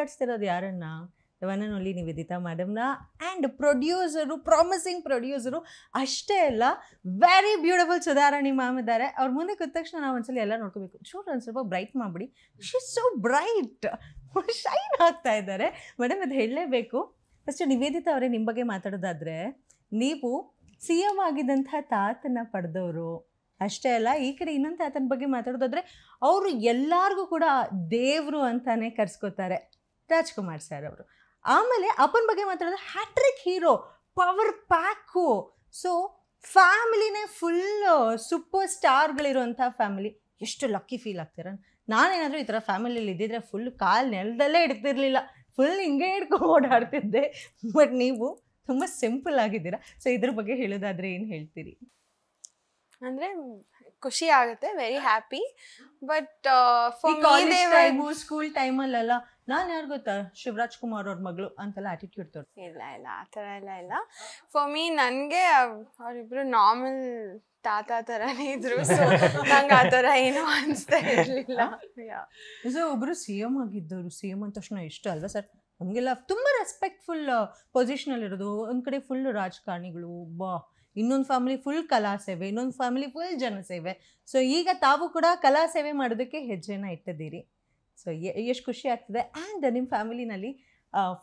ಮಾತಾಡ್ಸ್ತಿರೋದು ಯಾರನ್ನ? The one and only Niveditha ಮೇಡಮ್ನ. And producer, promising producer ಅಷ್ಟೇ ಅಲ್ಲ, ವೆರಿ ಬ್ಯೂಟಿಫುಲ್ ಸುಧಾರಾಣಿ ಮ್ಯಾಮ್ ಇದ್ದಾರೆ. ಅವ್ರ ಮುಂದೆ ಕೂತ ತಕ್ಷಣ ನಾವು ಒಂದ್ಸಲ ಎಲ್ಲ ನೋಡ್ಕೋಬೇಕು. ಚೂರು ಒಂದು ಸ್ವಲ್ಪ ಬ್ರೈಟ್ ಮಾಡಿಬಿಡಿ, she is so bright, shine ಆಗ್ತಾ ಇದ್ದಾರೆ ಮೇಡಮ್, ಅದು ಹೇಳಲೇಬೇಕು. ಫಸ್ಟ್ ನಿವೇದಿತಾ ಅವರೇ, ನಿಮ್ಮ ಬಗ್ಗೆ ಮಾತಾಡೋದಾದರೆ, ನೀವು CM ಆಗಿದ್ದಂಥ ತಾತನ ಪಡೆದವರು ಅಷ್ಟೇ ಅಲ್ಲ, ಈ ಕಡೆ ಇನ್ನೊಂದು ತಾತನ ಬಗ್ಗೆ ಮಾತಾಡೋದಾದರೆ ಅವರು ಎಲ್ಲರಿಗೂ ಕೂಡ ದೇವರು ಅಂತಾನೆ ಕರೆಸ್ಕೋತಾರೆ, ರಾಜ್ಕುಮಾರ್ ಸರ್ ಅವರು. ಆಮೇಲೆ ಅಪ್ಪನ ಬಗ್ಗೆ ಮಾತಾಡೋದು hat trick hero, power pack. So ಫ್ಯಾಮಿಲಿನೇ ಫುಲ್ಲು ಸೂಪರ್ ಸ್ಟಾರ್ಗಳಿರುವಂಥ ಫ್ಯಾಮಿಲಿ. ಎಷ್ಟು ಲಕ್ಕಿ ಫೀಲ್ ಆಗ್ತೀರ. ನಾನೇನಾದರೂ ಈ ಥರ ಫ್ಯಾಮಿಲಿಯಲ್ಲಿ ಇದ್ದಿದ್ರೆ ಫುಲ್ ಕಾಲು ನೆಲದಲ್ಲೇ ಇಡ್ತಿರ್ಲಿಲ್ಲ, ಫುಲ್ ಹಿಂಗೆ ಹಿಡ್ಕೊಂಡು ಓಡಾಡ್ತಿದ್ದೆ. ಬಟ್ ನೀವು ತುಂಬ ಸಿಂಪಲ್ ಆಗಿದ್ದೀರಾ. ಸೊ ಇದ್ರ ಬಗ್ಗೆ ಹೇಳೋದಾದರೆ ಏನು ಹೇಳ್ತೀರಿ? ಅಂದರೆ ಖುಷಿ ಆಗುತ್ತೆ, ವೆರಿ ಹ್ಯಾಪಿ. ಬಟ್ ಸ್ಕೂಲ್ ಟೈಮಲ್ಲೆಲ್ಲ ನಾನು ಯಾರು ಗೊತ್ತಾ, ಶಿವರಾಜ್ ಕುಮಾರ್ ಅವ್ರ ಮಗಳು ಅಂತೆಲ್ಲ ಆಟಿಟ್ಯೂಡ್ ತೋರಿಸಿ? ಇಲ್ಲ ಆ ಥರ ಇಲ್ಲ. ಫಾರ್ ಮೀ ನನಗೆ ಅವರಿಬ್ರು ನಾರ್ಮಲ್ ತಾತ ಥರನೇ ಇದ್ರು. ಸೊ ನಂಗೆ ಆ ಥರ ಏನೂ ಅನಿಸ್ತಾ ಇರಲಿಲ್ಲ. ಸೊ ಒಬ್ಬರು CM ಆಗಿದ್ದವರು, CM ಅಂದ ತಕ್ಷಣ ಇಷ್ಟ ಅಲ್ವಾ ಸರ್? ನಮಗೆಲ್ಲ ತುಂಬ ರೆಸ್ಪೆಕ್ಟ್ಫುಲ್ ಪೊಸಿಷನಲ್ಲಿರೋದು. ಒಂದು ಕಡೆ ಫುಲ್ ರಾಜಕಾರಣಿಗಳು, ಇನ್ನೊಂದು ಫ್ಯಾಮಿಲಿ ಫುಲ್ ಕಲಾ ಸೇವೆ, ಇನ್ನೊಂದು ಫ್ಯಾಮಿಲಿ ಫುಲ್ ಜನಸೇವೆ. ಸೊ ಈಗ ತಾವು ಕೂಡ ಕಲಾ ಸೇವೆ ಮಾಡೋದಕ್ಕೆ ಹೆಜ್ಜೆನ ಇಟ್ಟಿದ್ದೀರಿ. ಸೊ ಎಷ್ಟು ಖುಷಿ ಆಗ್ತದೆ. ಆ್ಯಂಡ್ ನಿಮ್ಮ ಫ್ಯಾಮಿಲಿನಲ್ಲಿ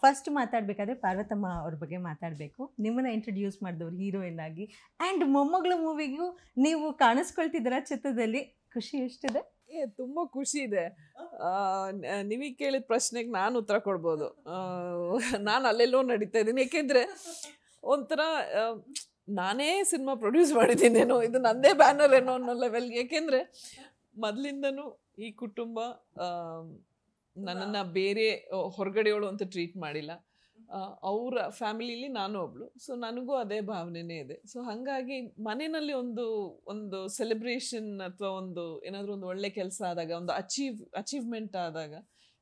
ಫಸ್ಟ್ ಮಾತಾಡಬೇಕಾದ್ರೆ ಪಾರ್ವತಮ್ಮ ಅವ್ರ ಬಗ್ಗೆ ಮಾತಾಡಬೇಕು. ನಿಮ್ಮನ್ನು ಇಂಟ್ರಡ್ಯೂಸ್ ಮಾಡಿದವ್ರು ಹೀರೋಯಿನ್ ಆಗಿ. ಆ್ಯಂಡ್ ಮೊಮ್ಮಗಳು ಮೂವಿಗೂ ನೀವು ಕಾಣಿಸ್ಕೊಳ್ತಿದ್ದೀರಾ ಚಿತ್ರದಲ್ಲಿ. ಖುಷಿ ಎಷ್ಟಿದೆ? ತುಂಬ ಖುಷಿ ಇದೆ. ನೀವೀಗ ಕೇಳಿದ ಪ್ರಶ್ನೆಗೆ ನಾನು ಉತ್ತರ ಕೊಡ್ಬೋದು. ನಾನು ಅಲ್ಲೆಲ್ಲೋ ನಡೀತಾ ಇದ್ದೀನಿ. ಏಕೆಂದರೆ ಒಂಥರ ನಾನೇ ಸಿನಿಮಾ ಪ್ರೊಡ್ಯೂಸ್ ಮಾಡಿದ್ದೀನೇನೋ, ಇದು ನನ್ನದೇ ಬ್ಯಾನರ್ ಏನೋ ಅನ್ನೋ ಲೆವೆಲ್ಗೆ. ಏಕೆಂದರೆ ಮೊದಲಿಂದನೂ ಈ ಕುಟುಂಬ ನನ್ನನ್ನು ಬೇರೆ ಹೊರಗಡೆಯವಳು ಅಂತ ಟ್ರೀಟ್ ಮಾಡಿಲ್ಲ. ಅವರ ಫ್ಯಾಮಿಲಿಲಿ ನಾನು ಒಬ್ಳು. ಸೊ ನನಗೂ ಅದೇ ಭಾವನೆನೇ ಇದೆ. ಸೊ ಹಾಗಾಗಿ ಮನೆಯಲ್ಲಿ ಒಂದು ಸೆಲೆಬ್ರೇಷನ್ ಅಥವಾ ಒಂದು ಏನಾದರೂ ಒಂದು ಒಳ್ಳೆ ಕೆಲಸ ಆದಾಗ, ಒಂದು ಅಚೀವ್ಮೆಂಟ್ ಆದಾಗ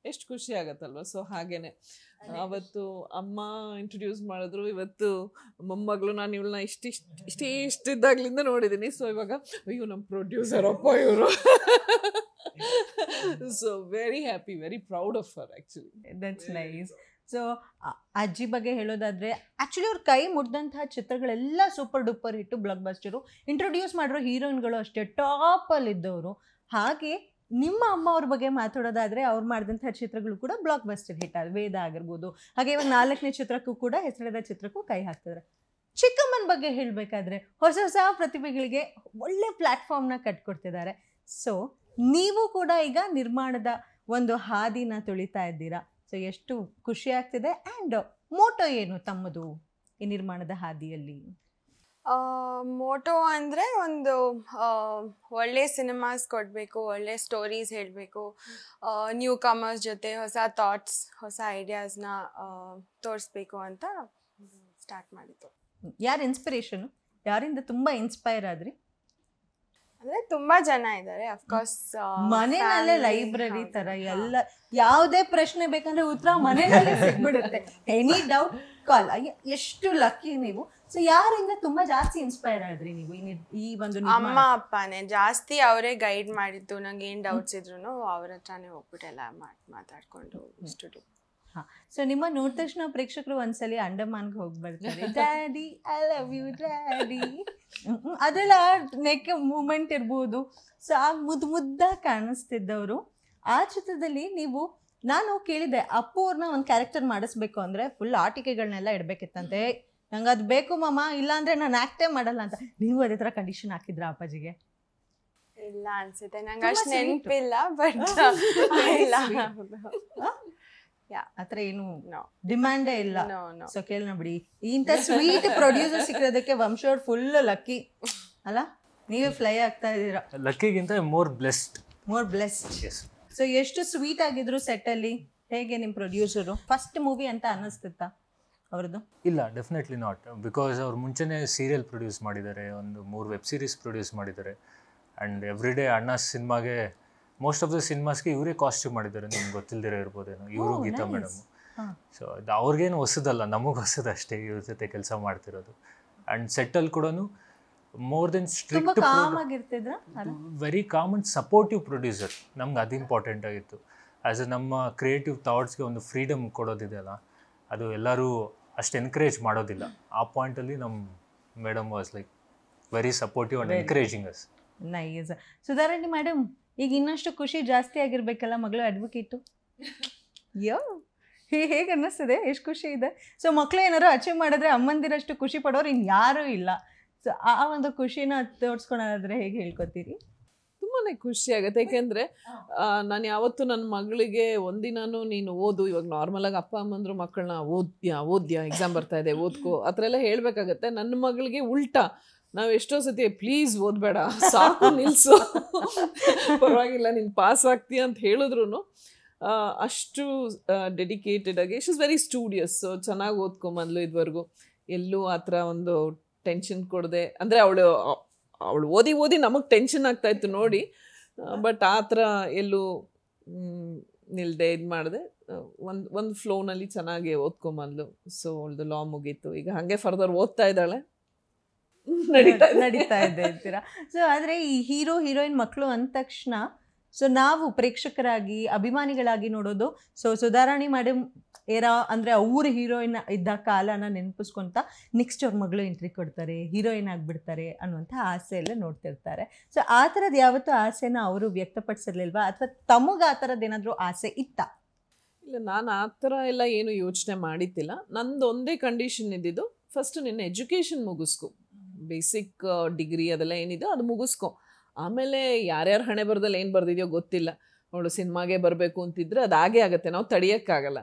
ಎಷ್ಟು ಖುಷಿ ಆಗತ್ತಲ್ವ. ಸೊ ಹಾಗೇನೆ ಅವತ್ತು ಅಮ್ಮ ಇಂಟ್ರೊಡ್ಯೂಸ್ ಮಾಡಿದ್ರು, ಇವತ್ತು ಮೊಮ್ಮಗಳು. ನಾನು ಇವಳನ್ನ ಇಷ್ಟಿದ್ದಾಗ್ಲಿಂದ ನೋಡಿದ್ದೀನಿ. ಸೊ ಇವಾಗ ಅಯ್ಯೋ ನಮ್ಮ ಪ್ರೊಡ್ಯೂಸರ್ ಅಪ್ಪ ಇವರು. So very happy, very proud of her actually. That's nice. So ಅಜ್ಜಿ ಬಗ್ಗೆ ಹೇಳೋದಾದರೆ, ಆ್ಯಕ್ಚುಲಿ ಅವ್ರ ಕೈ ಮುಟ್ಟಿದಂತಹ ಚಿತ್ರಗಳೆಲ್ಲ super duper hit, blockbuster. Introduce ಮಾಡಿರೋ ಹೀರೋಯಿನ್ಗಳು ಅಷ್ಟೇ ಟಾಪಲ್ಲಿದ್ದವರು. ಹಾಗೆ ನಿಮ್ಮ ಅಮ್ಮ ಅವ್ರ ಬಗ್ಗೆ ಮಾತಾಡೋದಾದರೆ, ಅವ್ರು ಮಾಡಿದಂಥ ಚಿತ್ರಗಳು ಕೂಡ ಬ್ಲಾಕ್ ಬಸ್ಟರ್ ಹಿಟ್. ವೇದ ಆಗಿರ್ಬೋದು. ಹಾಗೆ ಇವಾಗ 4ನೇ ಚಿತ್ರಕ್ಕೂ ಕೂಡ, ಹೆಸರಿದ ಚಿತ್ರಕ್ಕೂ ಕೈ ಹಾಕ್ತಿದ್ದಾರೆ. ಚಿಕ್ಕಮ್ಮನ ಬಗ್ಗೆ ಹೇಳಬೇಕಾದ್ರೆ ಹೊಸ ಪ್ರತಿಭೆಗಳಿಗೆ ಒಳ್ಳೆ ಪ್ಲ್ಯಾಟ್ಫಾರ್ಮ್ನ ಕಟ್ಕೊಡ್ತಿದ್ದಾರೆ. ಸೊ ನೀವು ಕೂಡ ಈಗ ನಿರ್ಮಾಣದ ಒಂದು ಹಾದಿನ ತುಳಿತಾ ಇದ್ದೀರಾ. ಸೊ ಎಷ್ಟು ಖುಷಿ ಆಗ್ತಿದೆ. ಆ್ಯಂಡ್ ಮೋಟೋ ಏನು ತಮ್ಮದು ಈ ನಿರ್ಮಾಣದ ಹಾದಿಯಲ್ಲಿ? ಮೋಟೋ ಅಂದರೆ ಒಂದು ಒಳ್ಳೆ ಸಿನಿಮಾಸ್ ಕೊಡಬೇಕು, ಒಳ್ಳೆ ಸ್ಟೋರೀಸ್ ಹೇಳಬೇಕು, ನ್ಯೂ ಕಮರ್ಸ್ ಜೊತೆ ಹೊಸ ಥಾಟ್ಸ್, ಹೊಸ ಐಡಿಯಾಸ್ನ ತೋರಿಸ್ಬೇಕು ಅಂತ ಸ್ಟಾರ್ಟ್ ಮಾಡಿದ್ದು. ಯಾರು ಇನ್ಸ್ಪಿರೇಷನು? ಯಾರಿಂದ ತುಂಬ ಇನ್ಸ್ಪೈರ್ ಆದ್ರಿ? ಅಂದರೆ ತುಂಬ ಜನ ಇದ್ದಾರೆ. ಅಫ್ಕೋರ್ಸ್ ಮನೆಯಲ್ಲೇ ಲೈಬ್ರರಿ ಥರ ಎಲ್ಲ, ಯಾವುದೇ ಪ್ರಶ್ನೆ ಬೇಕಂದ್ರೆ ಉತ್ತರ ಮನೆಯಲ್ಲೇ ಸಿಗ್ಬಿಡುತ್ತೆ. ಎನಿ ಡೌಟ್ ಕಾಲ್. ಎಷ್ಟು ಲಕ್ಕಿ ನೀವು. ಸೊ ಯಾರಿಂದ ತುಂಬಾ ಜಾಸ್ತಿ ಇನ್ಸ್ಪೈರ್ ಆದ್ರಿ ನೀವು ಈ ಒಂದು? ಅಮ್ಮ ಅಪ್ಪನೇ ಜಾಸ್ತಿ, ಅವರೇ ಗೈಡ್ ಮಾಡಿದ್ದು. ನಂಗೆ ಏನು ಡೌಟ್ಸ್ ಇದ್ರು ಅವ್ರ ಹತ್ರನೇ ಹೋಗ್ಬಿಟ್ಟೆಲ್ಲ ಮಾತಾಡ್ಕೊಂಡು ಇಷ್ಟು. ಹಾಂ. ಸೊ ನಿಮ್ಮ ನೋಡಿದ ತಕ್ಷಣ ಪ್ರೇಕ್ಷಕರು ಒಂದ್ಸಲಿ ಅಂಡಮಾನ್ಗೆ ಹೋಗಿ ಬರ್ತಾರೆ, daddy I love you daddy, ಅದೆಲ್ಲ ನೆಕ್ ಮೂಮೆಂಟ್ ಇರ್ಬೋದು. ಸೊ ಆ ಮುದ್ದಾಗಿ ಕಾಣಿಸ್ತಿದ್ದವರು. ಆ ಚಿತ್ರದಲ್ಲಿ ನೀವು, ನಾನು ಕೇಳಿದೆ, ಅಪ್ಪು ಅವ್ರನ್ನ ಒಂದು ಕ್ಯಾರೆಕ್ಟರ್ ಮಾಡಿಸ್ಬೇಕು ಅಂದರೆ ಫುಲ್ ಆಟಿಕೆಗಳನ್ನೆಲ್ಲ ಇಡಬೇಕಿತ್ತಂತೆ. ನಂಗೆ ಅದು ಬೇಕು ಮಾಮ, ಇಲ್ಲಾಂದರೆ ನಾನು ಆ್ಯಕ್ಟೇ ಮಾಡಲ್ಲ ಅಂತ. ನೀವು ಅದೇ ಥರ ಕಂಡೀಷನ್ ಹಾಕಿದ್ರ ಅಪ್ಪಾಜಿಗೆ? ಇಲ್ಲ ಅನ್ಸುತ್ತೆ, ನಂಗೆ ಅಷ್ಟು ನೆನಪಿಲ್ಲ. ಬಟ್ ಇಲ್ಲ, ಆ ಥರ ಏನು ಡಿಮ್ಯಾಂಡೇ ಇಲ್ಲ. ಸೊ ಕೇಳೋಣ ಬಿಡಿ. ಇಂಥ ಸ್ವೀಟ್ ಪ್ರೊಡ್ಯೂಸರ್ ಸಿಕ್ಕಿರೋದಕ್ಕೆ ವಂಶವ್ರು ಫುಲ್ ಲಕ್ಕಿ ಅಲ್ಲ? ನೀವೇ ಫ್ಲೈ ಆಗ್ತಾ ಇದ್ದೀರಾ. ಲಕ್ಕಿಗಿಂತ ಮೋರ್ ಬ್ಲೆಸ್ಡ್. ಸೊ ಎಷ್ಟು ಸ್ವೀಟ್ ಆಗಿದ್ರು ಸೆಟ್ಟಲ್ಲಿ? ಹೇಗೆ ನಿಮ್ಮ ಪ್ರೊಡ್ಯೂಸರು? ಫಸ್ಟ್ ಮೂವಿ ಅಂತ ಅನ್ನಿಸ್ತಿತ್ತಾ ಅವ್ರದ್ದು? ಇಲ್ಲ, ಡೆಫಿನೆಟ್ಲಿ ನಾಟ್. ಬಿಕಾಸ್ ಅವ್ರು ಮುಂಚೆನೇ ಸೀರಿಯಲ್ ಪ್ರೊಡ್ಯೂಸ್ ಮಾಡಿದ್ದಾರೆ, ಒಂದು 3 ವೆಬ್ ಸೀರೀಸ್ ಪ್ರೊಡ್ಯೂಸ್ ಮಾಡಿದ್ದಾರೆ. ಆ್ಯಂಡ್ ಎವ್ರಿ ಡೇ ಅಣ್ಣ ಸಿನಿಮಾಗೆ, ಮೋಸ್ಟ್ ಆಫ್ ದ ಸಿನಿಮಾಸ್ಗೆ ಇವರೇ ಕಾಸ್ಟ್ಯೂಮ್ ಮಾಡಿದ್ದಾರೆ. ನಿಮ್ಗೆ ಗೊತ್ತಿಲ್ಲದಿರೋ ಇರ್ಬೋದೇನೋ, ಇವರು ಗೀತಾ ಮೇಡಮ್. ಸೊ ಅದು ಅವ್ರಿಗೇನು ಹೊಸದಲ್ಲ, ನಮಗೆ ಹೊಸದು ಅಷ್ಟೇ ಇವ್ರ ಜೊತೆ ಕೆಲಸ ಮಾಡ್ತಿರೋದು. ಆ್ಯಂಡ್ ಸೆಟ್ಟಲ್ಲಿ ಕೂಡ more than strict, very calm and supportive producer. ನಮ್ಗೆ ಅದು ಇಂಪಾರ್ಟೆಂಟ್ ಆಗಿತ್ತು. ಆ್ಯಸ್ ಎ ನಮ್ಮ ಕ್ರಿಯೇಟಿವ್ ಥಾಟ್ಸ್ಗೆ ಒಂದು ಫ್ರೀಡಮ್ ಕೊಡೋದಿದೆಯಲ್ಲ, ಅದು ಎಲ್ಲರೂ ಅಷ್ಟು ಎನ್ಕರೇಜ್ ಮಾಡೋದಿಲ್ಲ. ಆ ಪಾಯಿಂಟಲ್ಲಿ ನಮ್ಮ madam was like very supportive and encouraging us. Nice. Sudharani madam, ಈಗ ಇನ್ನಷ್ಟು ಖುಷಿ ಜಾಸ್ತಿ ಆಗಿರ್ಬೇಕಲ್ಲ, ಮಗಳು ಅಡ್ವೊಕೇಟು. ಯೋ ಹೇಗೆ ಅನ್ನಿಸ್ತದೆ, ಎಷ್ಟು ಖುಷಿ ಇದೆ. ಸೊ ಮಕ್ಕಳು ಏನಾದ್ರು ಅಚೀವ್ ಮಾಡಿದ್ರೆ ಅಮ್ಮಂದಿರಷ್ಟು ಖುಷಿ ಪಡೋರು ಇನ್ಯಾರೂ ಇಲ್ಲ. ಸೊ ಆ ಒಂದು ಖುಷಿನ ತೋರಿಸ್ಕೊಳೋದಾದ್ರೆ ಹೇಗೆ ಹೇಳ್ಕೊತೀರಿ? ತುಂಬಾ ಖುಷಿ ಆಗುತ್ತೆ. ಯಾಕೆಂದರೆ ನಾನು ಯಾವತ್ತೂ ನನ್ನ ಮಗಳಿಗೆ ಒಂದಿನಾನು ನೀನು ಓದು, ಇವಾಗ ನಾರ್ಮಲಾಗಿ ಅಪ್ಪ ಅಮ್ಮಂದ್ರು ಮಕ್ಕಳನ್ನ ಓದ್ಯಾ ಎಕ್ಸಾಮ್ ಬರ್ತಾ ಇದೆ ಓದ್ಕೋ ಆ ಥರ ಎಲ್ಲ ಹೇಳಬೇಕಾಗತ್ತೆ. ನನ್ನ ಮಗಳಿಗೆ ಉಲ್ಟಾ, ನಾವು ಎಷ್ಟೋ ಸತಿ ಪ್ಲೀಸ್ ಓದಬೇಡ, ಸಾಕು ನಿಲ್ಲಿಸು, ಪರವಾಗಿಲ್ಲ ನೀನು ಪಾಸ್ ಆಗ್ತೀಯ ಅಂತ ಹೇಳಿದ್ರು ಅಷ್ಟು ಡೆಡಿಕೇಟೆಡ್ ಆಗಿ she is very studious. So ಚೆನ್ನಾಗಿ ಓದ್ಕೊಂಬಂದ್ಲು ಇದುವರೆಗೂ, ಎಲ್ಲೂ ಆ ಥರ ಒಂದು ಟೆನ್ಷನ್ ಕೊಡದೆ. ಅಂದರೆ ಅವಳು ಓದಿ ನಮಗೆ ಟೆನ್ಷನ್ ಆಗ್ತಾಯಿತ್ತು ನೋಡಿ, ಬಟ್ ಆ ಥರ ಎಲ್ಲೂ ನಿಲ್ಲದೆ ಇದು ಮಾಡಿದೆ. ಒಂದು ಫ್ಲೋನಲ್ಲಿ ಚೆನ್ನಾಗಿ ಓದ್ಕೊಂಬಂದ್ಲು. ಸೊ ಅವಳದು ಲಾ ಮುಗೀತು, ಈಗ ಹಾಗೆ ಫರ್ದರ್ ಓದ್ತಾ ಇದ್ದಾಳೆ, ನಡೀತಾ ಇದೆ ಅಂತೀರಾ. ಸೊ ಆದರೆ ಈ ಹೀರೋ ಹೀರೋಯಿನ್ ಮಕ್ಕಳು ಅಂದ ತಕ್ಷಣ ಸೊ ನಾವು ಪ್ರೇಕ್ಷಕರಾಗಿ ಅಭಿಮಾನಿಗಳಾಗಿ ನೋಡೋದು ಸೊ ಸುಧಾರಾಣಿ ಮೇಡಮ್ ಏರಾ ಅಂದರೆ ಅವ್ರ ಹೀರೋಯಿನ್ ಇದ್ದ ಕಾಲನ ನೆನಪಿಸ್ಕೊಂತ ನೆಕ್ಸ್ಟ್ ಅವ್ರ ಮಗಳು ಎಂಟ್ರಿ ಕೊಡ್ತಾರೆ, ಹೀರೋಯಿನ್ ಆಗಿಬಿಡ್ತಾರೆ ಅನ್ನುವಂಥ ಆಸೆ ಎಲ್ಲ ನೋಡ್ತಿರ್ತಾರೆ. ಸೊ ಆ ಥರದ್ದು ಯಾವತ್ತೂ ಆಸೆನ ಅವರು ವ್ಯಕ್ತಪಡಿಸಿರ್ಲಿಲ್ವಾ, ಅಥವಾ ತಮಗೆ ಆ ಥರದ್ದು ಏನಾದರೂ ಆಸೆ ಇತ್ತಾ? ಇಲ್ಲ, ನಾನು ಆ ಥರ ಎಲ್ಲ ಏನು ಯೋಚನೆ ಮಾಡಿದ್ದಿಲ್ಲ. ನಂದು ಒಂದೇ ಕಂಡೀಷನ್ ಇದ್ದಿದ್ದು, ಫಸ್ಟು ನಿನ್ನ ಎಜುಕೇಷನ್ ಮುಗಿಸ್ಕೊ, ಬೇಸಿಕ್ ಡಿಗ್ರಿ ಅದೆಲ್ಲ ಏನಿದೆ ಅದು ಮುಗಿಸ್ಕೊ. ಆಮೇಲೆ ಯಾರ್ಯಾರ ಹಣೆ ಬರದಲ್ಲಿ ಏನು ಬರ್ದಿದೆಯೋ ಗೊತ್ತಿಲ್ಲ, ಅವಳು ಸಿನಿಮಾಗೆ ಬರಬೇಕು ಅಂತಿದ್ರೆ ಅದು ಹಾಗೇ ಆಗುತ್ತೆ, ನಾವು ತಡೆಯೋಕ್ಕಾಗಲ್ಲ.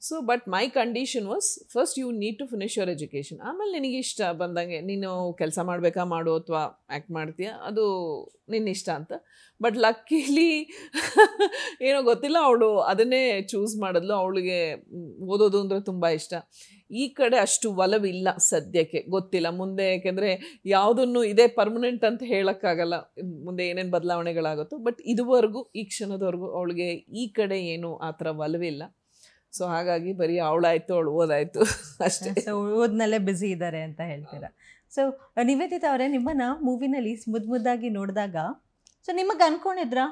So but my condition was first you need to finish your education. ಆಮೇಲೆ ನಿನಗೆ ಇಷ್ಟ ಬಂದಂಗೆ ನೀನು ಕೆಲಸ ಮಾಡಬೇಕಾ ಮಾಡು ಅಥವಾ ಆ್ಯಕ್ಟ್ ಮಾಡ್ತೀಯ ಅದು ನಿನ್ನ ಇಷ್ಟ ಅಂತ. ಬಟ್ ಲಕ್ಕಿಲಿ ಏನೋ ಗೊತ್ತಿಲ್ಲ, ಅವಳು ಅದನ್ನೇ ಚೂಸ್ ಮಾಡಿದ್ಲು. ಅವಳಿಗೆ ಓದೋದು ಅಂದರೆ ತುಂಬ ಇಷ್ಟ. ಈ ಕಡೆ ಅಷ್ಟು ಒಲವಿಲ್ಲ ಸದ್ಯಕ್ಕೆ, ಗೊತ್ತಿಲ್ಲ ಮುಂದೆ, ಯಾಕೆಂದರೆ ಯಾವುದನ್ನು ಇದೇ ಪರ್ಮನೆಂಟ್ ಅಂತ ಹೇಳೋಕ್ಕಾಗಲ್ಲ, ಮುಂದೆ ಏನೇನು ಬದಲಾವಣೆಗಳಾಗುತ್ತೋ. ಬಟ್ ಇದುವರೆಗೂ ಈ ಕ್ಷಣದವರೆಗೂ ಅವಳಿಗೆ ಈ ಕಡೆ ಏನು ಆ ಥರ ಒಲವಿಲ್ಲ. ಸೊ ಹಾಗಾಗಿ ಬರೀ ಅವಳಾಯಿತು ಅವಳು ಓದಾಯಿತು ಅಷ್ಟೇ. ಸೊ ಓದ್ನಲ್ಲೇ ಬ್ಯುಸಿ ಇದ್ದಾರೆ ಅಂತ ಹೇಳ್ತೀರಾ. ಸೊ ನಿವೇದಿತಾ ಅವರೇ, ನಿಮ್ಮನ್ನು ಮೂವಿನಲ್ಲಿ ಮುದ್ದಾಗಿ ನೋಡಿದಾಗ ಸೊ ನಿಮಗೆ ಅನ್ಕೊಂಡಿದ್ರಾ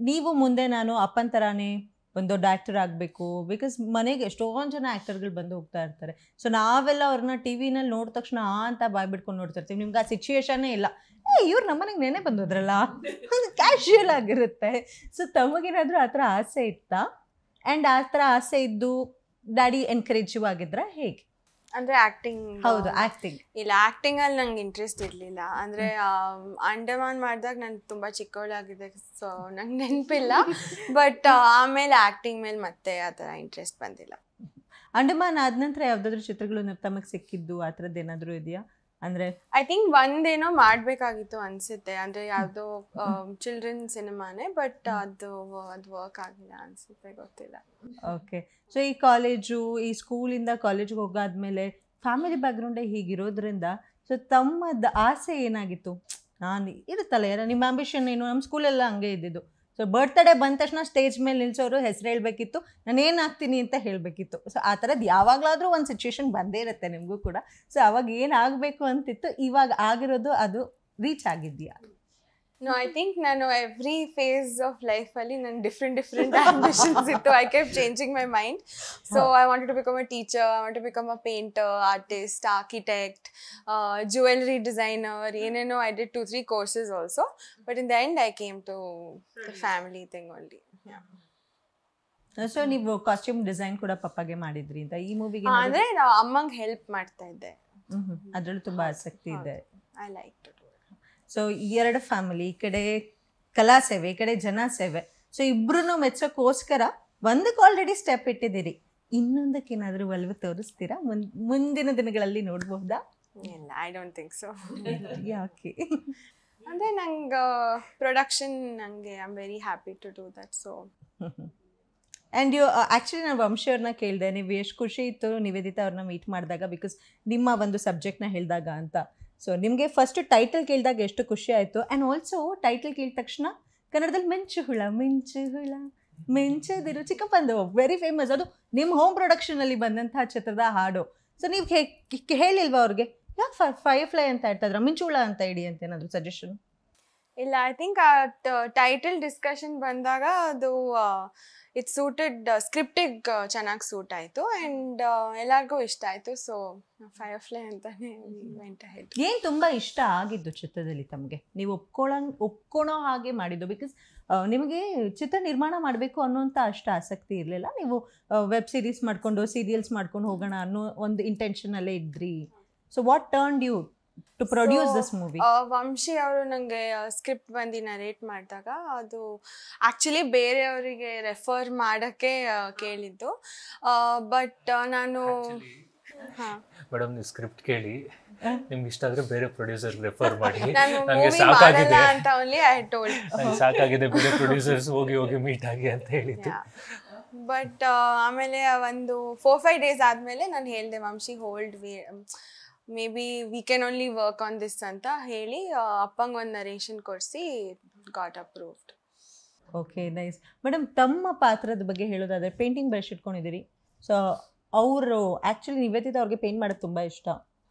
ನೀವು ಮುಂದೆ ನಾನು ಅಪ್ಪನ ಥರಾನೇ ಒಂದು ದೊಡ್ಡ ಆ್ಯಕ್ಟರ್ ಆಗಬೇಕು? ಬಿಕಾಸ್ ಮನೆಗೆ ಎಷ್ಟೊಂದು ಜನ ಆ್ಯಕ್ಟರ್ಗಳು ಬಂದು ಹೋಗ್ತಾ ಇರ್ತಾರೆ. ಸೊ ನಾವೆಲ್ಲ ಅವ್ರನ್ನ ಟಿ ವಿನಲ್ಲಿ ನೋಡಿದ ತಕ್ಷಣ ಅಂತ ಬಾಯ್ ಬಿಡ್ಕೊಂಡು ನೋಡ್ತಿರ್ತೀವಿ. ನಿಮ್ಗೆ ಆ ಸಿಚುಯೇಷನ್ನೇ ಇಲ್ಲ, ಇವ್ರು ನಮ್ಮನೆಗೆ ನೆನೆ ಬಂದೋದ್ರಲ್ಲ, ಒಂದು ಕ್ಯಾಶುಯಲ್ ಆಗಿರುತ್ತೆ. ಸೊ ತಮಗೇನಾದರೂ ಆ ಥರ ಆಸೆ ಇತ್ತಾ? ಆ್ಯಂಡ್ ಆ ಥರ ಆಸೆ ಇದ್ದು ಡ್ಯಾಡಿ ಎನ್ಕರೇಜಿವ್ ಆಗಿದ್ರ ಹೇಗೆ? ಅಂದರೆ ಆ್ಯಕ್ಟಿಂಗ್? ಹೌದು, ಆ್ಯಕ್ಟಿಂಗ್. ಇಲ್ಲ, ಆ್ಯಕ್ಟಿಂಗಲ್ಲಿ ನಂಗೆ ಇಂಟ್ರೆಸ್ಟ್ ಇರಲಿಲ್ಲ. ಅಂದರೆ ಅಂಡಮಾನ್ ಮಾಡಿದಾಗ ನಾನು ತುಂಬ ಚಿಕ್ಕವಳಾಗಿದೆ, ಸೊ ನಂಗೆ ನೆನಪಿಲ್ಲ. ಬಟ್ ಆಮೇಲೆ ಆ್ಯಕ್ಟಿಂಗ್ ಮೇಲೆ ಮತ್ತೆ ಆ ಥರ ಇಂಟ್ರೆಸ್ಟ್ ಬಂದಿಲ್ಲ. ಅಂಡಮಾನ್ ಆದ ನಂತರ ಯಾವುದಾದ್ರೂ ಚಿತ್ರಗಳು ತಮಗೆ ಸಿಕ್ಕಿದ್ದು ಆ ಥರದ್ದು ಏನಾದರೂ ಇದೆಯಾ? ಅಂದರೆ ಐ ಥಿಂಕ್ ಒಂದೇನೋ ಮಾಡಬೇಕಾಗಿತ್ತು ಅನಿಸುತ್ತೆ, ಅಂದರೆ ಯಾವುದೋ ಚಿಲ್ಡ್ರನ್ ಸಿನಿಮಾನೇ, ಬಟ್ ಅದು ವರ್ಕ್ ಆಗಿಲ್ಲ ಅನಿಸುತ್ತೆ, ಗೊತ್ತಿಲ್ಲ. ಓಕೆ. ಸೊ ಈ ಕಾಲೇಜು, ಈ ಸ್ಕೂಲಿಂದ ಕಾಲೇಜಿಗೆ ಹೋಗಾದ್ಮೇಲೆ ಫ್ಯಾಮಿಲಿ ಬ್ಯಾಕ್ಗ್ರೌಂಡೇ ಹೀಗಿರೋದ್ರಿಂದ ಸೊ ತಮ್ಮದು ಆಸೆ ಏನಾಗಿತ್ತು? ನಾನು ಇರುತ್ತಲ್ಲ, ಯಾರ ನಿಮ್ಮ ಆಂಬಿಷನ್ ಏನು? ನಮ್ಮ ಸ್ಕೂಲೆಲ್ಲ ಹಂಗೆ ಇದ್ದಿದ್ದು. ಸೊ ಬರ್ತ್ಡೇ ಬಂದ ತಕ್ಷಣ ಸ್ಟೇಜ್ ಮೇಲೆ ನಿಲ್ಸೋರು ಹೆಸರು ಹೇಳಬೇಕಿತ್ತು, ನಾನು ಏನಾಗ್ತೀನಿ ಅಂತ ಹೇಳಬೇಕಿತ್ತು. ಸೊ ಆ ಥರದ್ದು ಯಾವಾಗಲಾದರೂ ಒಂದು ಸಿಚುವೇಶನ್ ಬಂದೇ ಇರುತ್ತೆ ನಿಮಗೂ ಕೂಡ. ಸೊ ಅವಾಗ ಏನಾಗಬೇಕು ಅಂತಿತ್ತು, ಇವಾಗ ಆಗಿರೋದು ಅದು ರೀಚ್ ಆಗಿದೆಯಾ? No, I think ನಾನು ಎವ್ರಿ ಫೇಸ್ ಆಫ್ ಲೈಫಲ್ಲಿ ನನ್ನ ಡಿಫ್ರೆಂಟ್ ಆಂಬಿಷನ್ಸ್ ಇತ್ತು. I kept changing my mind. So I wanted to become a teacher, I want to become a painter, artist, architect, jewellery designer, ಏನೇನೋ. I did 2-3 courses also, but in the end I came to the family thing only. So ನೀವು costume design ಕೂಡ ಪಪ್ಪಗೆ ಮಾಡಿದ್ರಿ ಅಂತ ಈ ಮೂವಿಗೆ? ಅಂದರೆ ನಾವು ಅಮ್ಮಂಗೆ help ಮಾಡ್ತಾ ಇದ್ದೆ, ಅದರಲ್ಲೂ ತುಂಬ ಆಸಕ್ತಿ ಇದೆ. I like to. ಸೊ ಎರಡು ಫ್ಯಾಮಿಲಿ, ಈ ಕಡೆ ಕಲಾ ಸೇವೆ, ಈ ಕಡೆ ಜನ ಸೇವೆ. ಸೊ ಇಬ್ರು ಮೆಚ್ಚೋಕ್ಕೋಸ್ಕರ ಒಂದಕ್ಕೆ ಆಲ್ರೆಡಿ ಸ್ಟೆಪ್ ಇಟ್ಟಿದ್ದೀರಿ, ಇನ್ನೊಂದಕ್ಕೆ ಏನಾದರೂ ಒಲವು ತೋರಿಸ್ತೀರಾ? ಮುಂದಿನ ದಿನಗಳಲ್ಲಿ ನೋಡ್ಬಹುದಾ? ಇಲ್ಲ, ಐ ಡೋಂಟ್ ಥಿಂಕ್ ಸೊ. ಯಾಕೆ? ಅಂದರೆ ನಂಗೆ ಪ್ರೊಡಕ್ಷನ್, ನನಗೆ I am very happy to do that. So and you actually ನಾನು ವಂಶೀಯವ್ರನ್ನ ಕೇಳಿದೆ, ನೀವು ಎಷ್ಟು ಖುಷಿ ಇತ್ತು ನಿವೇದಿತಾ ಅವ್ರನ್ನ ಮೀಟ್ ಮಾಡಿದಾಗ, ಬಿಕಾಸ್ ನಿಮ್ಮ ಒಂದು ಸಬ್ಜೆಕ್ಟ್ನ ಹೇಳಿದಾಗ ಅಂತ. ಸೊ ನಿಮಗೆ ಫಸ್ಟು ಟೈಟಲ್ ಕೇಳಿದಾಗ ಎಷ್ಟು ಖುಷಿ ಆಯಿತು. ಆ್ಯಂಡ್ ಆಲ್ಸೋ ಟೈಟಲ್ ಕೇಳಿದ ತಕ್ಷಣ ಕನ್ನಡದಲ್ಲಿ ಮಿಂಚು ಹುಳ ಮಿಂಚದಿರು ಚಿಕ್ಕಪ್ಪಂದು ವೆರಿ ಫೇಮಸ್, ಅದು ನಿಮ್ಮ ಹೋಮ್ ಪ್ರೊಡಕ್ಷನಲ್ಲಿ ಬಂದಂತಹ ಚಿತ್ರದ ಹಾಡು. ಸೊ ನೀವು ಹೇಳಿಲ್ವಾ ಅವ್ರಿಗೆ, ಯಾಕೆ ಫೈರ್ಫ್ಲೈ ಅಂತ ಇಡ್ತಾಯಿದ್ರ, ಮಿಂಚು ಹುಳ ಅಂತ ಇಡಿ ಅಂತ ಏನಾದರೂ ಸಜೆಷನ್? ಇಲ್ಲ, ಐ ಥಿಂಕ್ ಆ ಟೈಟಲ್ ಡಿಸ್ಕಷನ್ ಬಂದಾಗ ಅದು ಇಟ್ ಸೂಟೆಡ್ ಸ್ಕ್ರಿಪ್ಟಿಗೆ ಚೆನ್ನಾಗಿ ಸೂಟ್ ಆಯಿತು ಆ್ಯಂಡ್ ಎಲ್ಲರಿಗೂ ಇಷ್ಟ ಆಯಿತು. ಸೊ ಫೈರ್ಫ್ಲೈ ಅಂತಾನೆ ವೆಂಟ್ ಅಹೆಡ್. ಏನು ತುಂಬ ಇಷ್ಟ ಆಗಿದ್ದು ಚಿತ್ರದಲ್ಲಿ ತಮಗೆ, ನೀವು ಒಪ್ಕೊಳೋ ಹಾಗೆ ಮಾಡಿದ್ದು? ಬಿಕಾಸ್ ನಿಮಗೆ ಚಿತ್ರ ನಿರ್ಮಾಣ ಮಾಡಬೇಕು ಅನ್ನೋಂಥ ಅಷ್ಟು ಆಸಕ್ತಿ ಇರಲಿಲ್ಲ, ನೀವು ವೆಬ್ ಸೀರೀಸ್ ಮಾಡಿಕೊಂಡು ಸೀರಿಯಲ್ಸ್ ಮಾಡ್ಕೊಂಡು ಹೋಗೋಣ ಅನ್ನೋ ಒಂದು ಇಂಟೆನ್ಷನಲ್ಲೇ ಇದ್ರಿ. So what turned you to produce this movie? Vamshi ಅವರು ನನಗೆ ಸ್ಕ್ರಿಪ್ಟ್ ಬಂದು ನರೇಟ್ ಮಾಡಿದಾಗ ಅದು ಆ್ಯಕ್ಚುಲಿ ಬೇರೆಯವರಿಗೆ ರೆಫರ್ ಮಾಡೋಕ್ಕೆ ಕೇಳಿದ್ದು. ಬಟ್ ನಾನು ಮೇಡಮ್ ನೀವು ಸ್ಕ್ರಿಪ್ಟ್ ಕೇಳಿ, ನಿಮ್ಗೆ ಇಷ್ಟ ಆದರೆ ಬೇರೆ ಪ್ರೊಡ್ಯೂಸರ್ ರೆಫರ್ ಮಾಡಿ, ನಾನು ನನಗೆ ಮೂವಿ ಸಾಕಾಗಿದೆ ಮಾಡಲ್ಲ ಅಂತ ಓನ್ಲಿ ಐ ಟೋಲ್ಡ್. ನನಗೆ ಸಾಕಾಗಿದೆ, ಬೇರೆ ಪ್ರೊಡ್ಯೂಸರ್ಸ್ ಹೋಗಿ ಮೀಟ್ ಆಗಿ ಅಂತ ಹೇಳಿದ್ದು. ಬಟ್ ಆಮೇಲೆ ಒಂದು 4-5 ಡೇಸ್ ಆದಮೇಲೆ ನಾನು ಹೇಳಿದೆ Vamshi hold may be we can only work on this ಅಂತ ಹೇಳಿ ಅಪ್ಪಂಗೆ ಒಂದು ನರೇಷನ್ ಕೊಡಿಸಿ got approved. Okay, nice. Madam, ತಮ್ಮ ಪಾತ್ರದ ಬಗ್ಗೆ ಹೇಳೋದಾದರೆ ಪೇಂಟಿಂಗ್ ಬ್ರಷ್ ಇಟ್ಕೊಂಡಿದ್ದೀರಿ. ಸೊ ಅವರು ಆ್ಯಕ್ಚುಲಿ ನಿವೇದಿತಾ ಅವ್ರಿಗೆ ಪೇಂಟ್ ಮಾಡೋದು ತುಂಬ ಇಷ್ಟ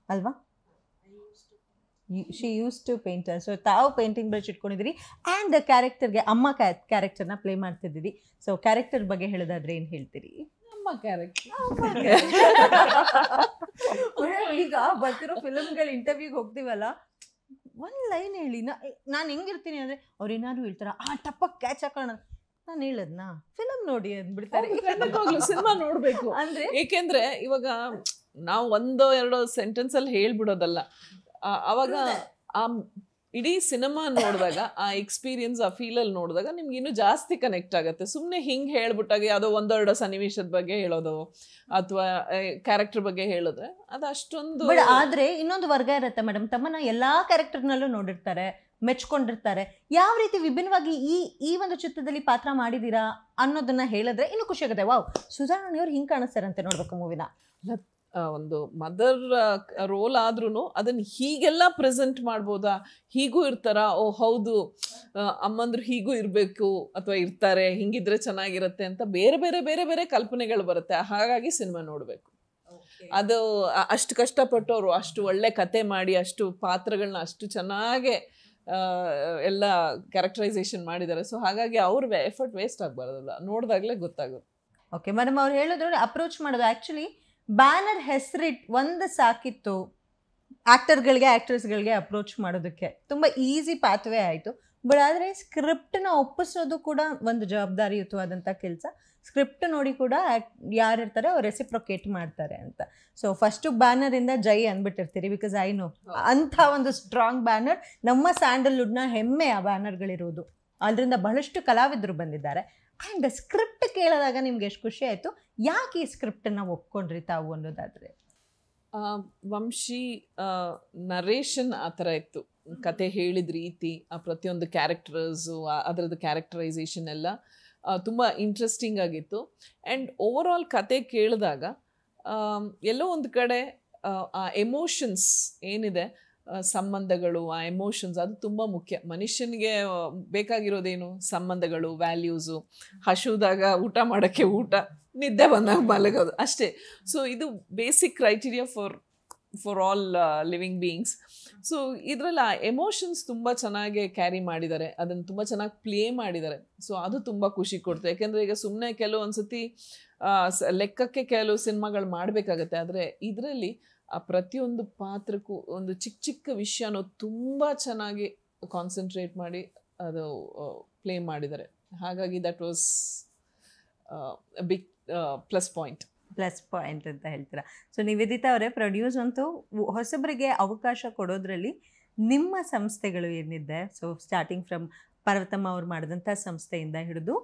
ಅಲ್ವಾ? She use to painter. So ತಾವು ಪೇಂಟಿಂಗ್ ಬ್ರಷ್ ಇಟ್ಕೊಂಡಿದ್ದೀರಿ ಆ್ಯಂಡ್ ಕ್ಯಾರೆಕ್ಟರ್ಗೆ ಅಮ್ಮ ಕ್ಯಾರೆಕ್ಟರ್ನ ಪ್ಲೇ ಮಾಡ್ತಿದ್ದೀರಿ. ಸೊ ಕ್ಯಾರೆಕ್ಟರ್ ಬಗ್ಗೆ ಹೇಳೋದಾದ್ರೆ ಏನು ಹೇಳ್ತೀರಿ? ನಮ್ಮ ಕ್ಯಾರೆಕ್ಟರ್ ಈಗ ಬರ್ತಿರೋ ಫಿಲಮ್ಗಳ ಇಂಟರ್ವ್ಯೂಗೆ ಹೋಗ್ತೀವಲ್ಲ, ಒಂದು ಲೈನ್ ಹೇಳಿ. ನಾನು ಹೆಂಗಿರ್ತೀನಿ ಅಂದರೆ ಅವ್ರು ಏನಾದ್ರು ಹೇಳ್ತಾರ ಟಪ್ಪಕ್ಕೆ ಕ್ಯಾಚ್ ಹಾಕೋಣ, ನಾನು ಹೇಳದ್ನ ಫಿಲಮ್ ನೋಡಿ ಅಂದ್ಬಿಡ್ತಾರೆ. ಸಿನಿಮಾ ನೋಡ್ಬೇಕು ಅಂದ್ರೆ ಏಕೆಂದ್ರೆ ಇವಾಗ ನಾವು 1-2 ಸೆಂಟೆನ್ಸಲ್ಲಿ ಹೇಳ್ಬಿಡೋದಲ್ಲ, ಅವಾಗ ಆ ಇಡೀ ಸಿನಿಮಾ ನೋಡಿದಾಗ ಆ ಎಕ್ಸ್ಪೀರಿಯನ್ಸ್ ಆ ಫೀಲಲ್ಲಿ ನೋಡಿದಾಗ ನಿಮ್ಗೆ ಇನ್ನೂ ಜಾಸ್ತಿ ಕನೆಕ್ಟ್ ಆಗುತ್ತೆ. ಸುಮ್ಮನೆ ಹಿಂಗೆ ಹೇಳ್ಬಿಟ್ಟಾಗ ಯಾವುದೋ 1-2 ಸನ್ನಿವೇಶದ ಬಗ್ಗೆ ಹೇಳೋದು ಅಥವಾ ಕ್ಯಾರೆಕ್ಟರ್ ಬಗ್ಗೆ ಹೇಳಿದ್ರೆ ಅದು ಅಷ್ಟೊಂದು. ಬಟ್ ಆದ್ರೆ ಇನ್ನೊಂದು ವರ್ಗ ಇರುತ್ತೆ ಮೇಡಮ್, ತಮ್ಮನ್ನ ಎಲ್ಲಾ ಕ್ಯಾರೆಕ್ಟರ್ನಲ್ಲೂ ನೋಡಿರ್ತಾರೆ, ಮೆಚ್ಕೊಂಡಿರ್ತಾರೆ. ಯಾವ ರೀತಿ ವಿಭಿನ್ನವಾಗಿ ಈ ಒಂದು ಚಿತ್ರದಲ್ಲಿ ಪಾತ್ರ ಮಾಡಿದೀರಾ ಅನ್ನೋದನ್ನ ಹೇಳಿದ್ರೆ ಇನ್ನೂ ಖುಷಿ ಆಗುತ್ತೆ. ವಾವ್, ಸುಧಾರಾಣಿಯವ್ರು ಹಿಂಗೆ ಕಾಣಿಸ್ತಾರಂತೆ ನೋಡ್ಬೇಕು ಮೂವಿನ. ಒಂದು ಮದರ್ ರೋಲ್ ಆದ್ರೂ ಅದನ್ನ ಹೀಗೆಲ್ಲ ಪ್ರೆಸೆಂಟ್ ಮಾಡ್ಬೋದಾ, ಹೀಗೂ ಇರ್ತಾರ, ಓ ಹೌದು ಅಮ್ಮಂದ್ರು ಹೀಗೂ ಇರಬೇಕು ಅಥವಾ ಇರ್ತಾರೆ, ಹಿಂಗಿದ್ರೆ ಚೆನ್ನಾಗಿರುತ್ತೆ ಅಂತ ಬೇರೆ ಬೇರೆ ಬೇರೆ ಬೇರೆ ಕಲ್ಪನೆಗಳು ಬರುತ್ತೆ. ಹಾಗಾಗಿ ಸಿನಿಮಾ ನೋಡಬೇಕು. ಅದು ಅಷ್ಟು ಕಷ್ಟಪಟ್ಟವರು ಅಷ್ಟು ಒಳ್ಳೆ ಕತೆ ಮಾಡಿ ಅಷ್ಟು ಪಾತ್ರಗಳನ್ನ ಅಷ್ಟು ಚೆನ್ನಾಗೆ ಎಲ್ಲ ಕ್ಯಾರೆಕ್ಟರೈಸೇಷನ್ ಮಾಡಿದ್ದಾರೆ. ಸೊ ಹಾಗಾಗಿ ಅವ್ರ ಎಫರ್ಟ್ ವೇಸ್ಟ್ ಆಗಬಾರ್ದಲ್ಲ, ನೋಡಿದಾಗಲೇ ಗೊತ್ತಾಗುತ್ತೆ. ಓಕೆ ಮೇಡಮ್, ಅವ್ರು ಹೇಳಿದ್ರು ಅಪ್ರೋಚ್ ಮಾಡೋದು ಆ್ಯಕ್ಚುಲಿ ಬ್ಯಾನರ್ ಹೆಸರಿಟ್ಟು ಒಂದು ಸಾಕಿತ್ತು ಆ್ಯಕ್ಟರ್ಗಳಿಗೆ ಆ್ಯಕ್ಟ್ರೆಸ್ಗಳಿಗೆ ಅಪ್ರೋಚ್ ಮಾಡೋದಕ್ಕೆ, ತುಂಬ ಈಸಿ ಪಾತ್ವೇ ಆಯಿತು. ಬಟ್ ಆದರೆ ಸ್ಕ್ರಿಪ್ಟನ್ನ ಒಪ್ಪಿಸೋದು ಕೂಡ ಒಂದು ಜವಾಬ್ದಾರಿಯುತವಾದಂಥ ಕೆಲಸ. ಸ್ಕ್ರಿಪ್ಟ್ ನೋಡಿ ಕೂಡ ಯಾರಿರ್ತಾರೆ ಅವ್ರು ರೆಸಿಪ್ರೊಕೇಟ್ ಮಾಡ್ತಾರೆ ಅಂತ. ಸೊ ಫಸ್ಟು ಬ್ಯಾನರಿಂದ ಜೈ ಅಂದ್ಬಿಟ್ಟಿರ್ತೀರಿ, ಬಿಕಾಸ್ ಐ ನೋ ಅಂಥ ಒಂದು ಸ್ಟ್ರಾಂಗ್ ಬ್ಯಾನರ್ ನಮ್ಮ ಸ್ಯಾಂಡಲ್ವುಡ್ನ ಹೆಮ್ಮೆ ಆ ಬ್ಯಾನರ್ಗಳಿರೋದು. ಅದರಿಂದ ಬಹಳಷ್ಟು ಕಲಾವಿದರು ಬಂದಿದ್ದಾರೆ. ಆ್ಯಂಡ್ ಸ್ಕ್ರಿಪ್ಟ್ ಕೇಳಿದಾಗ ನಿಮ್ಗೆ ಎಷ್ಟು ಖುಷಿ ಆಯಿತು, ಯಾಕೆ ಈ ಸ್ಕ್ರಿಪ್ಟನ್ನು ಒಪ್ಕೊಂಡ್ರಿ ತಾವು ಅನ್ನೋದಾದರೆ? ವಂಶಿ ನರೇಷನ್ ಆ ಥರ ಇತ್ತು, ಕತೆ ಹೇಳಿದ ರೀತಿ, ಆ ಪ್ರತಿಯೊಂದು ಕ್ಯಾರೆಕ್ಟರ್ಸು ಅದರದ್ದು ಕ್ಯಾರೆಕ್ಟರೈಸೇಷನ್ ಎಲ್ಲ ತುಂಬ ಇಂಟ್ರೆಸ್ಟಿಂಗ್ ಆಗಿತ್ತು. ಆ್ಯಂಡ್ ಓವರ್ ಆಲ್ ಕತೆ ಕೇಳಿದಾಗ ಎಲ್ಲೋ ಒಂದು ಕಡೆ ಆ ಎಮೋಷನ್ಸ್ ಏನಿದೆ, ಸಂಬಂಧಗಳು, ಆ ಎಮೋಷನ್ಸ್ ಅದು ತುಂಬ ಮುಖ್ಯ. ಮನುಷ್ಯನಿಗೆ ಬೇಕಾಗಿರೋದೇನು? ಸಂಬಂಧಗಳು, ವ್ಯಾಲ್ಯೂಸು. ಹಸುದಾಗ ಊಟ ಮಾಡೋಕ್ಕೆ ಊಟ, ನಿದ್ದೆ ಬಂದಾಗ ಮಲಗೋದು ಅಷ್ಟೇ. ಸೊ ಇದು basic criteria for all living beings. So ಇದರಲ್ಲಿ ಆ ಎಮೋಷನ್ಸ್ ತುಂಬ ಚೆನ್ನಾಗಿ ಕ್ಯಾರಿ ಮಾಡಿದ್ದಾರೆ, ಅದನ್ನು ತುಂಬ ಚೆನ್ನಾಗಿ ಪ್ಲೇ ಮಾಡಿದ್ದಾರೆ. ಸೊ ಅದು ತುಂಬ ಖುಷಿ ಕೊಡ್ತು. ಯಾಕೆಂದರೆ ಈಗ ಸುಮ್ಮನೆ ಕೆಲವೊಂದ್ಸತಿ ಲೆಕ್ಕಕ್ಕೆ ಕೆಲವು ಸಿನಿಮಾಗಳು ಮಾಡಬೇಕಾಗತ್ತೆ, ಆದರೆ ಇದರಲ್ಲಿ ಆ ಪ್ರತಿಯೊಂದು ಪಾತ್ರಕ್ಕೂ ಒಂದು ಚಿಕ್ಕ ಚಿಕ್ಕ ವಿಷಯನೂ ತುಂಬ ಚೆನ್ನಾಗಿ ಕಾನ್ಸಂಟ್ರೇಟ್ ಮಾಡಿ ಅದು ಪ್ಲೇ ಮಾಡಿದ್ದಾರೆ. ಹಾಗಾಗಿ that was big plus point ಅಂತ ಹೇಳ್ತೀರಾ. ಸೊ ನಿವೇದಿತಾ ಅವರೇ, ಪ್ರೊಡ್ಯೂಸ್ ಅಂತೂ ಹೊಸಬರಿಗೆ ಅವಕಾಶ ಕೊಡೋದ್ರಲ್ಲಿ ನಿಮ್ಮ ಸಂಸ್ಥೆಗಳು ಏನಿದೆ, ಸೊ ಸ್ಟಾರ್ಟಿಂಗ್ ಫ್ರಮ್ ಪಾರ್ವತಮ್ಮ ಅವ್ರು ಮಾಡಿದಂಥ ಸಂಸ್ಥೆಯಿಂದ ಹಿಡಿದು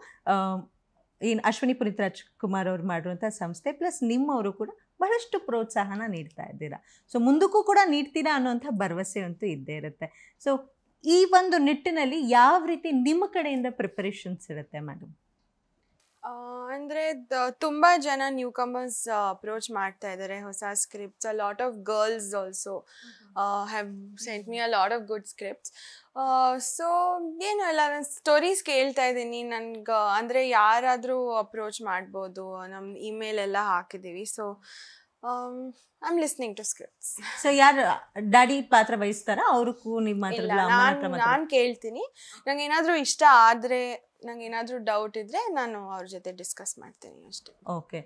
ಏನು ಅಶ್ವಿನಿ ಪುನೀತ್ ರಾಜ್ಕುಮಾರ್ ಅವ್ರು ಮಾಡಿರುವಂಥ ಸಂಸ್ಥೆ ಪ್ಲಸ್ ನಿಮ್ಮವರು ಕೂಡ ಬಹಳಷ್ಟು ಪ್ರೋತ್ಸಾಹನ ನೀಡ್ತಾ ಇದ್ದೀರಾ. ಸೊ ಮುಂದಕ್ಕೂ ಕೂಡ ನೀಡ್ತೀರಾ ಅನ್ನೋಂಥ ಭರವಸೆ ಅಂತೂ ಇದ್ದೇ ಇರುತ್ತೆ. ಸೊ ಈ ಒಂದು ನಿಟ್ಟಿನಲ್ಲಿ ಯಾವ ರೀತಿ ನಿಮ್ಮ ಕಡೆಯಿಂದ ಪ್ರಿಪರೇಷನ್ಸ್ ಇರುತ್ತೆ ಮೇಡಮ್? ಅಂದರೆ ತುಂಬ ಜನ ನ್ಯೂ ಕಮರ್ಸ್ ಅಪ್ರೋಚ್ ಮಾಡ್ತಾ ಇದ್ದಾರೆ ಹೊಸ scripts. A lot of girls also have scent me a lot of good scripts. So ಏನು ಇಲ್ಲ, ನಾನು ಸ್ಟೋರೀಸ್ ಕೇಳ್ತಾ ಇದ್ದೀನಿ. ನನ್ಗೆ ಅಂದರೆ ಯಾರಾದರೂ ಅಪ್ರೋಚ್ ಮಾಡ್ಬೋದು, ನಮ್ಮ ಇಮೇಲ್ ಎಲ್ಲ ಹಾಕಿದ್ದೀವಿ. So I'm listening to scripts. So ಯಾರು ಡ್ಯಾಡಿ ಪಾತ್ರ ವಹಿಸ್ತಾರಾ? ಅವ್ರಿಗೂ ನಿಮ್ಮ ಇಲ್ಲ, ಮಾತಾಡಲ್ಲ, ಅಮ್ಮನ ಹತ್ರ ಮಾತಾಡಲ್ಲ? ನಾನು ಕೇಳ್ತೀನಿ. ನಂಗೆ ಏನಾದರೂ ಇಷ್ಟ ಆದರೆ, ನಂಗೆ ಏನಾದರೂ ಡೌಟ್ ಇದ್ದರೆ ನಾನು ಅವ್ರ ಜೊತೆ ಡಿಸ್ಕಸ್ ಮಾಡ್ತೀನಿ ಅಷ್ಟೇ. ಓಕೆ.